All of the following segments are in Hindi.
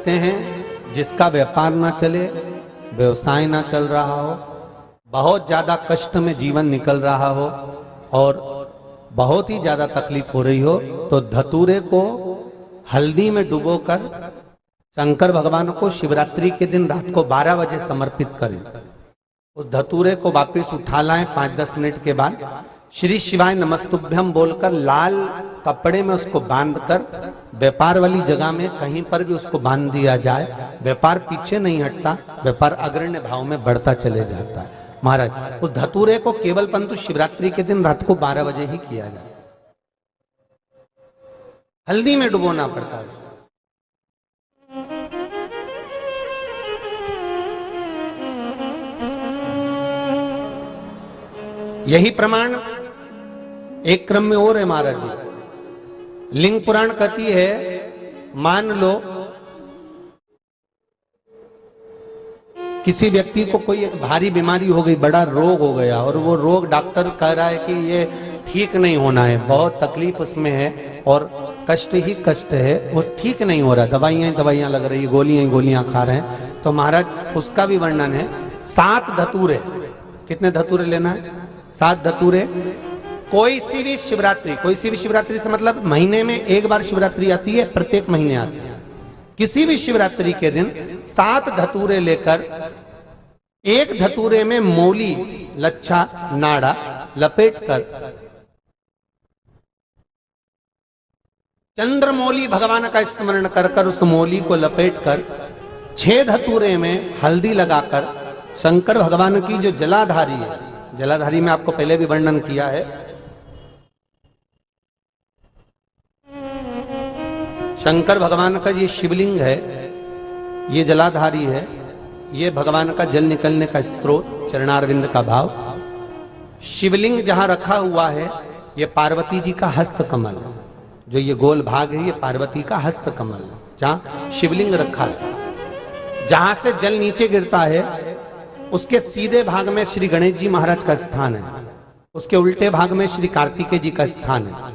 कहते हैं जिसका व्यापार ना चले, व्यवसाय ना चल रहा हो, बहुत ज्यादा कष्ट में जीवन निकल रहा हो और बहुत ही ज्यादा तकलीफ हो रही हो, तो धतूरे को हल्दी में डुबोकर शंकर भगवान को शिवरात्रि के दिन रात को 12 बजे समर्पित करें। उस धतूरे को वापस उठा लाएं 5-10 मिनट के बाद, श्री शिवाय नमस्तुभ्यम बोलकर लाल कपड़े में उसको बांधकर व्यापार वाली जगह में कहीं पर भी उसको बांध दिया जाए। व्यापार पीछे नहीं हटता, व्यापार अग्रण्य भाव में बढ़ता चले जाता है। महाराज उस धतूरे को केवल परंतु शिवरात्रि के दिन रात को 12 बजे ही किया जाए, हल्दी में डुबोना पड़ता है। यही प्रमाण एक क्रम में और है महाराज जी। लिंग पुराण कहती है, मान लो किसी व्यक्ति को कोई एक भारी बीमारी हो गई, बड़ा रोग हो गया और वो रोग डॉक्टर कह रहा है कि ये ठीक नहीं होना है, बहुत तकलीफ उसमें है और कष्ट ही कष्ट है, वो ठीक नहीं हो रहा, दवाइयां लग रही, गोलियां खा रहे हैं। तो महाराज उसका भी वर्णन है। 7 धतूरे, कितने धतूरे लेना है? 7 धतूरे। कोई सी भी शिवरात्रि से मतलब महीने में एक बार शिवरात्रि आती है, प्रत्येक महीने आती है। किसी भी शिवरात्रि के दिन 7 धतूरे लेकर, एक धतूरे में मौली, लच्छा, नाड़ा लपेटकर चंद्रमौली भगवान का स्मरण कर उस मौली को लपेटकर 6 धतूरे में हल्दी लगाकर शंकर भगवान की जो जलाधारी है, जलाधारी में आपको पहले भी वर्णन किया है, शंकर भगवान का ये शिवलिंग है, ये जलाधारी है, ये भगवान का जल निकलने का स्त्रोत, चरणारविंद का भाव। शिवलिंग जहां रखा हुआ है ये पार्वती जी का हस्त कमल है, जो ये गोल भाग है ये पार्वती का हस्त कमल है, जहां शिवलिंग रखा है। जहां से जल नीचे गिरता है उसके सीधे भाग में श्री गणेश जी महाराज का स्थान है, उसके उल्टे भाग में श्री कार्तिकेय जी का स्थान है।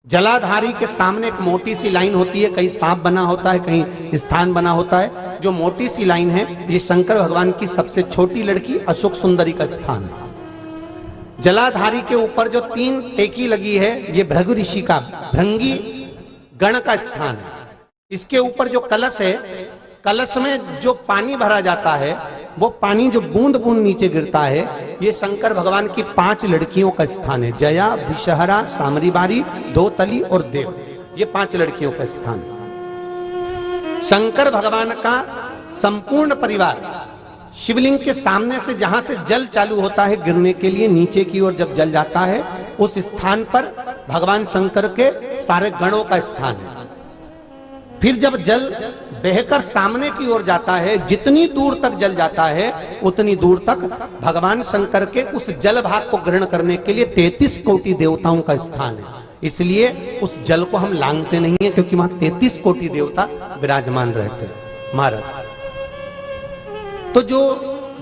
जलाधारी के सामने एक मोटी सी लाइन होती है, कहीं सांप बना होता है, कहीं स्थान बना होता है। जो मोटी सी लाइन है ये शंकर भगवान की सबसे छोटी लड़की अशोक सुंदरी का स्थान है। जलाधारी के ऊपर जो 3 टेकी लगी है ये भृगु ऋषि का, भृंगी गण का स्थान है। इसके ऊपर जो कलश है, कलश में जो पानी भरा जाता है वो पानी जो बूंद बूंद नीचे गिरता है ये शंकर भगवान की 5 लड़कियों का स्थान है। जया, विषहरा, सामरीबारी, दोतली और देव, ये 5 लड़कियों का स्थान है। शंकर भगवान का संपूर्ण परिवार शिवलिंग के सामने से जहां से जल चालू होता है गिरने के लिए नीचे की ओर जब जल जाता है उस स्थान पर भगवान शंकर के सारे गणों का स्थान है। फिर जब जल बहकर सामने की ओर जाता है, जितनी दूर तक जल जाता है उतनी दूर तक भगवान शंकर के उस जल भाग को ग्रहण करने के लिए 33 कोटि देवताओं का स्थान है। इसलिए उस जल को हम लांघते नहीं है, क्योंकि वहां 33 कोटि देवता विराजमान रहते हैं। महाराज तो जो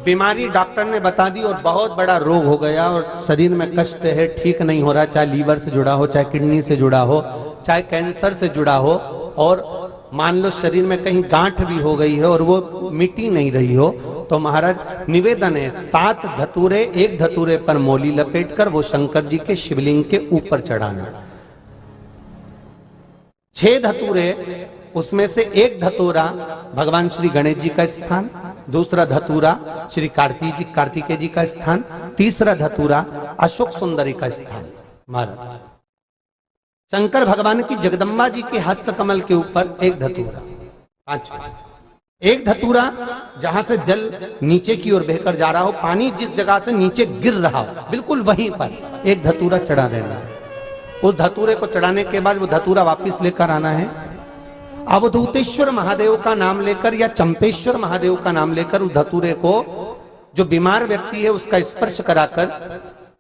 बीमारी डॉक्टर ने बता दी और बहुत बड़ा रोग हो गया और शरीर में कष्ट है, ठीक नहीं हो रहा, चाहे लीवर से जुड़ा हो, चाहे किडनी से जुड़ा हो, चाहे कैंसर से जुड़ा हो, और मान लो शरीर में कहीं गांठ भी हो गई है और वो मिटी नहीं रही हो, तो महाराज निवेदन है 7 धतूरे, एक धतूरे पर मौली लपेटकर वो शंकर जी के शिवलिंग के ऊपर चढ़ाना। 6 धतूरे, उसमें से एक धतूरा भगवान श्री गणेश जी का स्थान, दूसरा धतूरा श्री कार्तिकेय जी का स्थान, तीसरा धतूरा अशोक सुंदरी का स्थान। महाराज शंकर भगवान की जगदम्बा जी के हस्त कमल के ऊपर एक धतूरा, 5, एक धतूरा जहां से जल नीचे की ओर बहकर जा रहा हो, पानी जिस जगह से नीचे गिर रहा हो बिल्कुल वहीं पर एक धतूरा चढ़ा देना है। उस धतूरे को चढ़ाने के बाद वो धतूरा वापस लेकर आना है। अवधूतेश्वर महादेव का नाम लेकर या चंपेश्वर महादेव का नाम लेकर उस धतूरे को जो बीमार व्यक्ति है उसका स्पर्श कराकर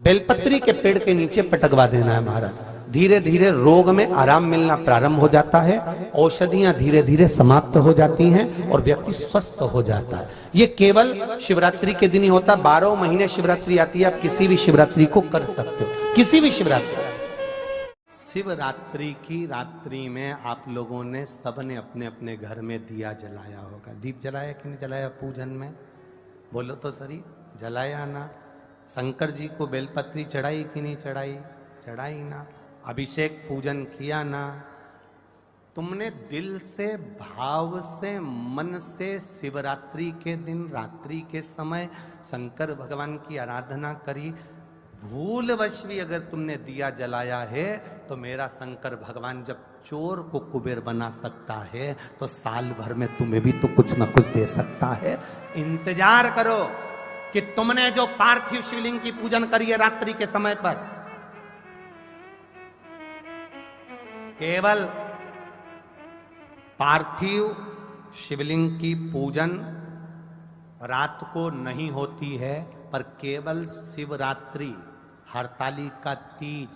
बेलपत्री के पेड़ के नीचे पटकवा देना है। महाराज धीरे धीरे रोग में आराम मिलना प्रारंभ हो जाता है, औषधियां धीरे धीरे समाप्त हो जाती हैं और व्यक्ति स्वस्थ हो जाता है। ये केवल शिवरात्रि के दिन ही होता, 12 महीने शिवरात्रि आती है, आप किसी भी शिवरात्रि को कर सकते हो, किसी भी शिवरात्रि। शिवरात्रि की रात्रि में आप लोगों ने सबने अपने अपने घर में दिया जलाया होगा। दीप जलाया कि नहीं जलाया पूजन में? बोलो तो सही, जलाया ना? शंकर जी को बेलपत्री चढ़ाई कि नहीं चढ़ाई? चढ़ाई ना? अभिषेक पूजन किया ना? तुमने दिल से, भाव से, मन से शिवरात्रि के दिन रात्रि के समय शंकर भगवान की आराधना करी। भूलवश भी अगर तुमने दिया जलाया है तो मेरा शंकर भगवान जब चोर को कुबेर बना सकता है तो साल भर में तुम्हें भी तो कुछ ना कुछ दे सकता है। इंतजार करो कि तुमने जो पार्थिव शिवलिंग की पूजन करी है रात्रि के समय पर, केवल पार्थिव शिवलिंग की पूजन रात को नहीं होती है, पर केवल शिवरात्रि, हरतालिका तीज,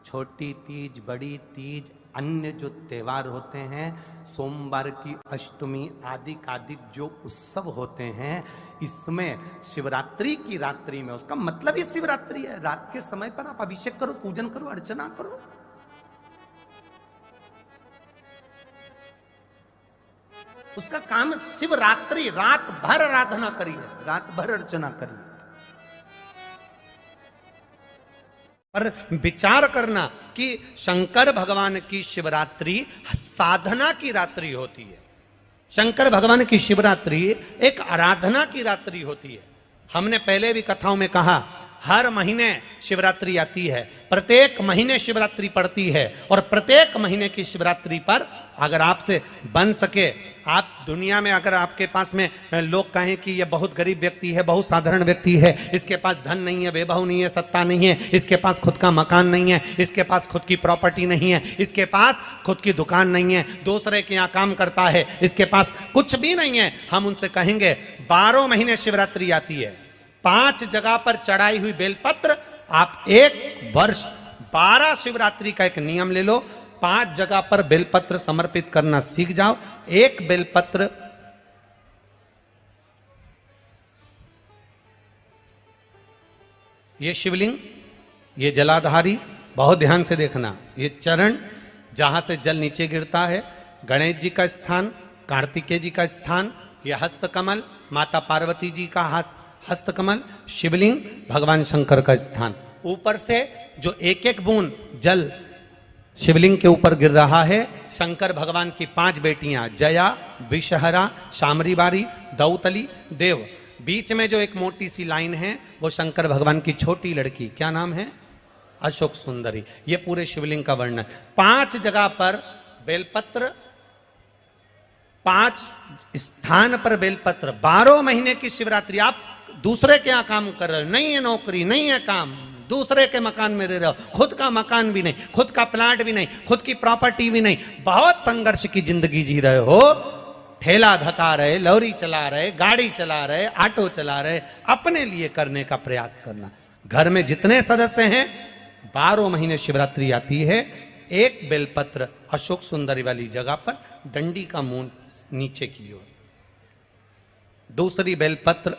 छोटी तीज, बड़ी तीज, अन्य जो त्योहार होते हैं, सोमवार की अष्टमी आदि आदि जो उत्सव होते हैं, इसमें शिवरात्रि की रात्रि में, उसका मतलब ही शिवरात्रि है, रात के समय पर आप अभिषेक करो, पूजन करो, अर्चना करो। उसका काम शिवरात्रि, रात भर आराधना करी है, रात भर अर्चना करी है। पर विचार करना कि शंकर भगवान की शिवरात्रि साधना की रात्रि होती है। शंकर भगवान की शिवरात्रि एक आराधना की रात्रि होती है। हमने पहले भी कथाओं में कहा, हर महीने शिवरात्रि आती है, प्रत्येक महीने शिवरात्रि पड़ती है, और प्रत्येक महीने की शिवरात्रि पर अगर आपसे बन सके, आप दुनिया में अगर आपके पास में लोग कहें कि ये बहुत गरीब व्यक्ति है, बहुत साधारण व्यक्ति है, इसके पास धन नहीं है, वैभव नहीं है, सत्ता नहीं है, इसके पास खुद का मकान नहीं है, इसके पास खुद की प्रॉपर्टी नहीं है, इसके पास खुद की दुकान नहीं है, दूसरे के यहाँ काम करता है, इसके पास कुछ भी नहीं है, हम उनसे कहेंगे 12 महीने शिवरात्रि आती है, 5 जगह पर चढ़ाई हुई बेलपत्र, आप एक वर्ष 12 शिवरात्रि का एक नियम ले लो, 5 जगह पर बेलपत्र समर्पित करना सीख जाओ। एक बेलपत्र ये शिवलिंग, ये जलाधारी, बहुत ध्यान से देखना, ये चरण जहां से जल नीचे गिरता है, गणेश जी का स्थान, कार्तिकेय जी का स्थान, ये हस्तकमल, माता पार्वती जी का हाथ हस्तकमल, शिवलिंग, भगवान शंकर का स्थान। ऊपर से जो एक एक बूंद जल शिवलिंग के ऊपर गिर रहा है, शंकर भगवान की 5 बेटियां, जया, विषहरा, शामरीबारी, दौतली, देव। बीच में जो एक मोटी सी लाइन है वो शंकर भगवान की छोटी लड़की, क्या नाम है? अशोक सुंदरी। ये पूरे शिवलिंग का वर्णन। 5 जगह पर बेलपत्र, 5 स्थान पर बेलपत्र, 12 महीने की शिवरात्रि। आप दूसरे के यहाँ काम कर रहे हो, नहीं है नौकरी, नहीं है काम, दूसरे के मकान में रह रहे हो, खुद का मकान भी नहीं, खुद का प्लाट भी नहीं, खुद की प्रॉपर्टी भी नहीं, बहुत संघर्ष की जिंदगी जी रहे हो, ठेला धका रहे, लौरी चला रहे, गाड़ी चला रहे, ऑटो चला रहे, अपने लिए करने का प्रयास करना। घर में जितने सदस्य हैं, 12 महीने शिवरात्रि आती है, एक बेलपत्र अशोक सुंदरी वाली जगह पर, डंडी का मुंह नीचे की ओर। दूसरी बेलपत्र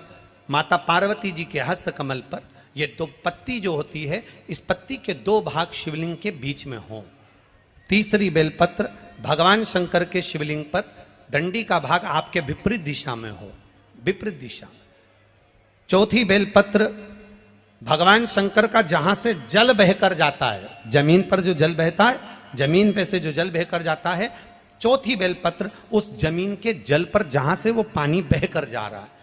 माता पार्वती जी के हस्त कमल पर, ये 2 पत्ती जो होती है, इस पत्ती के 2 भाग शिवलिंग के बीच में हो। तीसरी बेलपत्र भगवान शंकर के शिवलिंग पर, डंडी का भाग आपके विपरीत दिशा में हो, विपरीत दिशा। चौथी बेलपत्र भगवान शंकर का जहां से जल बहकर जाता है, जमीन पर जो जल बहता है, जमीन पे से जो जल बहकर जाता है, चौथी बेलपत्र उस जमीन के जल पर जहां से वो पानी बहकर जा रहा है,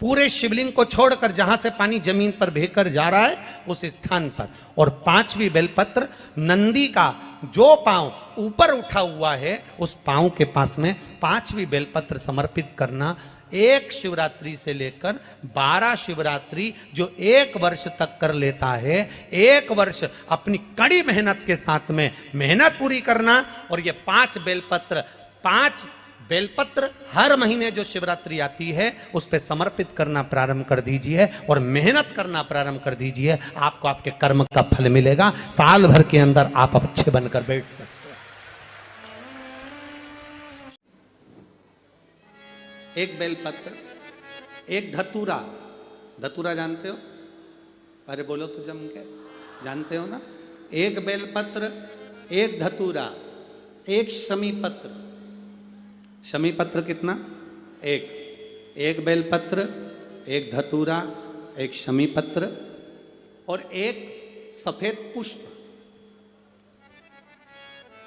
पूरे शिवलिंग को छोड़कर जहां से पानी जमीन पर बहकर जा रहा है उस स्थान पर। और 5वीं बेलपत्र नंदी का जो पांव ऊपर उठा हुआ है, उस पांव के पास में 5वीं बेलपत्र समर्पित करना। एक शिवरात्रि से लेकर 12 शिवरात्रि जो 1 वर्ष तक कर लेता है, 1 वर्ष अपनी कड़ी मेहनत के साथ में मेहनत पूरी करना। और ये 5 बेलपत्र, 5 बेलपत्र हर महीने जो शिवरात्रि आती है उस पे समर्पित करना प्रारंभ कर दीजिए और मेहनत करना प्रारंभ कर दीजिए। आपको आपके कर्म का फल मिलेगा। साल भर के अंदर आप अच्छे बनकर बैठ सकते हैं। एक बेलपत्र, एक धतूरा। धतूरा जानते हो? अरे बोलो तो जम के, जानते हो ना? एक बेलपत्र, एक धतूरा, एक शमी पत्र। शमी पत्र कितना? एक बेलपत्र, एक धतूरा, एक शमी पत्र और एक सफेद पुष्प,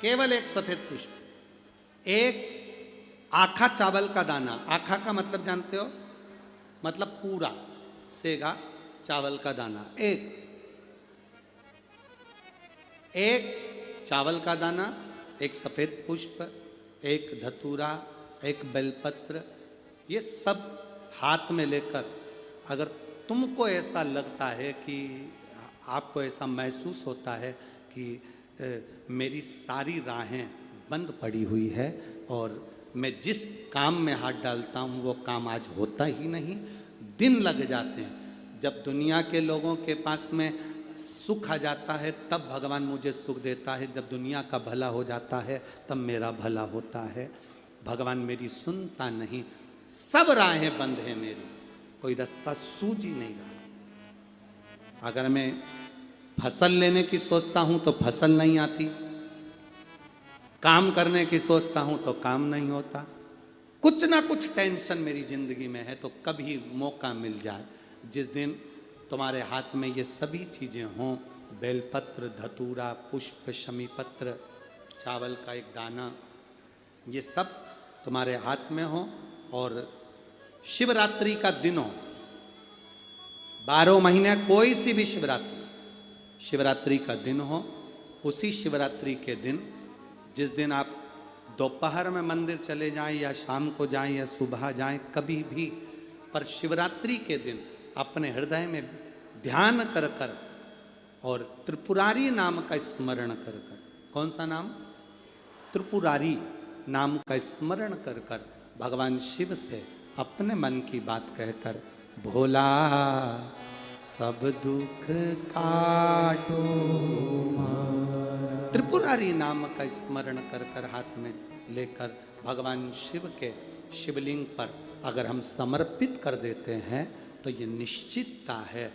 केवल एक सफेद पुष्प। एक आखा चावल का दाना, आखा का मतलब जानते हो? मतलब पूरा सेगा चावल का दाना। एक चावल का दाना, एक सफेद पुष्प, एक धतूरा, एक बेलपत्र, ये सब हाथ में लेकर अगर तुमको ऐसा लगता है कि आपको ऐसा महसूस होता है कि मेरी सारी राहें बंद पड़ी हुई है और मैं जिस काम में हाथ डालता हूँ वो काम आज होता ही नहीं, दिन लग जाते हैं। जब दुनिया के लोगों के पास में सुख आ जाता है तब भगवान मुझे सुख देता है, जब दुनिया का भला हो जाता है तब मेरा भला होता है। भगवान मेरी सुनता नहीं, सब राहें बंद हैं मेरी, कोई रास्ता सूझ ही नहीं रहा। अगर मैं फसल लेने की सोचता हूं तो फसल नहीं आती, काम करने की सोचता हूं तो काम नहीं होता, कुछ ना कुछ टेंशन मेरी जिंदगी में है। तो कभी मौका मिल जाए जिस दिन तुम्हारे हाथ में ये सभी चीजें हों, बेलपत्र, धतूरा, पुष्प, शमी पत्र, चावल का एक दाना, ये सब तुम्हारे हाथ में हो और शिवरात्रि का दिन हो, 12 महीने कोई सी भी शिवरात्रि का दिन हो, उसी शिवरात्रि के दिन जिस दिन आप दोपहर में मंदिर चले जाएं या शाम को जाएं या सुबह जाएं, कभी भी, पर शिवरात्रि के दिन अपने हृदय में ध्यान कर कर और त्रिपुरारी नाम का स्मरण कर कर, कौन सा नाम? त्रिपुरारी नाम का स्मरण कर कर भगवान शिव से अपने मन की बात कहकर, भोला सब दुख काटो, त्रिपुरारी नाम का स्मरण कर कर हाथ में लेकर भगवान शिव के शिवलिंग पर अगर हम समर्पित कर देते हैं तो ये निश्चितता है